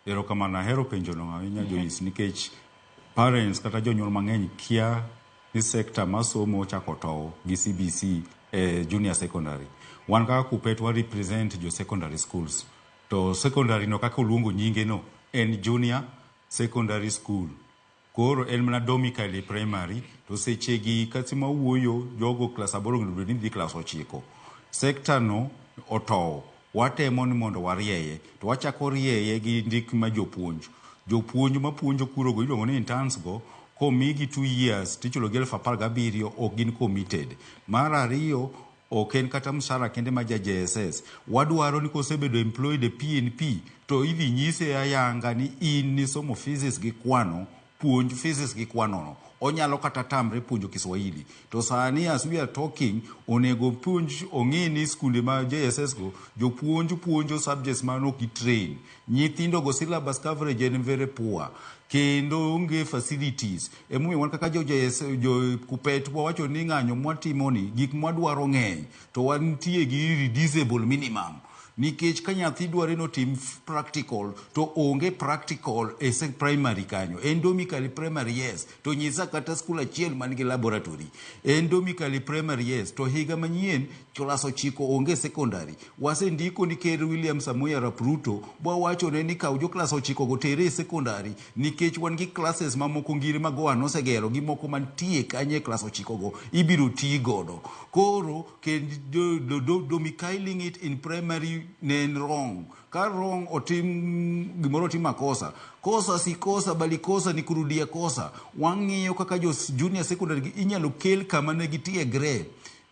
Erokamano, ahero penjo no ahinya Joyce, nikech parents kata jonyuol mang'eny kia ni sector masomo chako tow gi CBC junior secondary. Wan kaka Kuppet wa represent jo secondary schools. To secondary no kaka uluongo nyinge no en junior secondary school. Koro en mana domicile primary to sechegi kasima wuoyo jogo class 8 ni dhi class 9. Sector no otow. Watemo ni mondo warieye to wachako rieye gi ndik ma jopuonj mapuonjo kuro go iluongo ni interns go komigi 2 years tichulo gi 17,000 ok gin committed. Mar ariyo ok en kata mshahara kende ma JSS. Wadwaro ni kosebedo employed PNP to idhi nyise ayanga ni in ni somo physics gi kwano, puonj physics gi kwano no. Onyalo kata tamre puonjo Kiswahili. To sani as we are talking, onego puonj ong'ini skunde ma JSS go, puonjo subjects ma no ki train. Nyithindo go syllabus coverage en very poor. Kendo onge facilities. Emomiyo wan kaka jo Kuppet wacho ni ng'anyo mwatimoni gik mwadwaro ng'eny to wantie gi reducible minimum. Nikech ka nyathi dware no tim practical to onge practical e primary kanyo. Domicile primary yes to nyisa kata skul achiel man gi laboratory. Domicile primary yes to higa manyien class 9 onge secondary. Wasendiko ni Ker William Samoei Arap Ruto wacho ne ni kaw jo class 9 go tere secondary nikech wan gi classes mamoko ngiri magoa nosegero gi moko mantie kanye class 9 go ibiro tii godo. Koro domiciling it in primary nen wrong. Ka wrong otim gimoro otim makosa. Kosa si kosa bali kosa ni kurudia kosa. Wang'iyo kaka jo junior secondary inyalo kel kama ne gitie grade.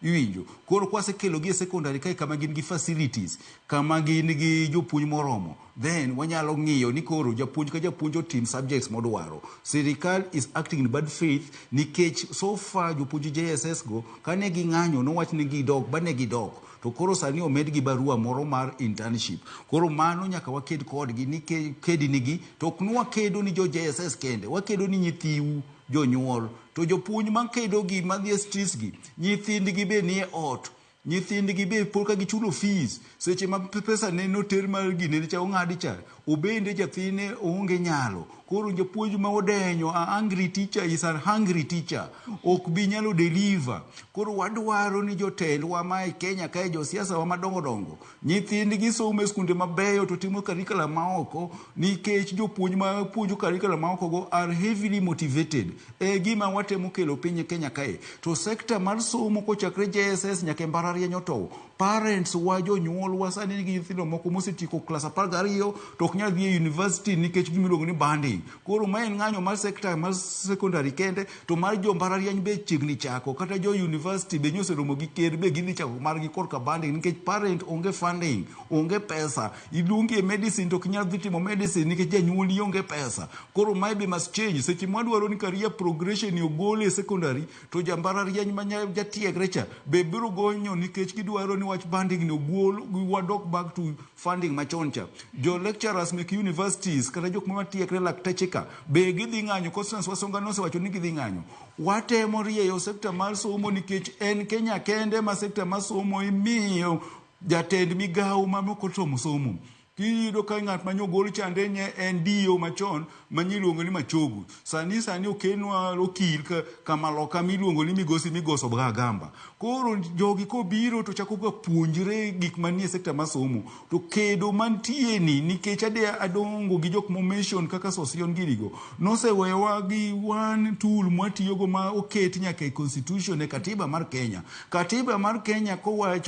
Iwinjo. Koro kwase kelo gi secondary kai kama gin gi facilities, kama gin gi jopuonj moromo. Then wanyalo ng'iyo ni koro japuonj ka japuonj otim subjects modwaro. Sirikal is acting in bad faith nikech so far jopuonj JSS go kane gi ng'anyo no wach ni gidok bane gidok. To koro sani omed gi barua moro mar internship. Koro mano nyaka waked kodgi ni kedi nigi to ok nwa kedo ni jo JSS kende. Wakedo ni nyithiu jonyuol. To jopuonj makedo gi madhi streets gi nyithindgi be nie ot. Nyithindgi be polka gichulo fees. Seche ma pesa ne no ter mar gine cha ong'adi cha. Obende jathine onge nyalo. Koro japuonj ma odenyo a angry teacher is a hungry teacher. Ok bi nyalo deliver. Koro wadwaro ni jotendwa ma e Kenya kae jo siasa wa madongo. Nyithindgi somo e skunde mabeyo to timo curriculum maoko nikech jopuonj ma puonjo curriculum maoko go are heavily motivated. Gima watemo kelo piny Kenya kae. To sector mar somo kochakre JSS nyaka mbalariany otow. Parents wa jonyuol wasani nigi nyithindo moko mosetiko class 12 to ok nyal dhi e university nikech gimiluongo ni banding. Koro ma en ng'anyo mar sector mar secondary kende to mar jo mbalariany be chiegni chako kata jo university be nyoseromo gi Ker be gidhi chako mar gi korka banding nikech parent onge funding, onge pesa. Iluongi e medicine to ok nyal dhi timo medicine nikech janyuol onge pesa. Koro ma be must change. Seche mwadwaro ni career progression ogol e secondary to ja mbalariany ma jatiegre cha be biro gonyo nikech gidwaro ni wach banding ni ogol wadok back to funding machon cha. Jo lecturers mek universities kata jok matiegre lakteche ka be gidhi ng'anyo. Constance Wasonga nosewacho ni gidhi ng'anyo. Watemo rieyo sector mar somo nikech en Kenya kende ma sector mar somo imiyo jatend migawo mamoko tomo somo. Kiyudo ka ng'at manyogol chande nye en dio machon manyiluongo ni Machogu. Sani okenwa okil kama loka miluongo ni Migoso Bragamba. Koro jogi kobiro to chako ga puonjre gik manie sector masomo. To kedo mantie ni nikech adongo gi jok mention kaka Sosion girigo. Nosewewa gi one tool mwatiyogo ma oket nyaka e constitution e katiba mar Kenya. Katiba mar Kenya kowacho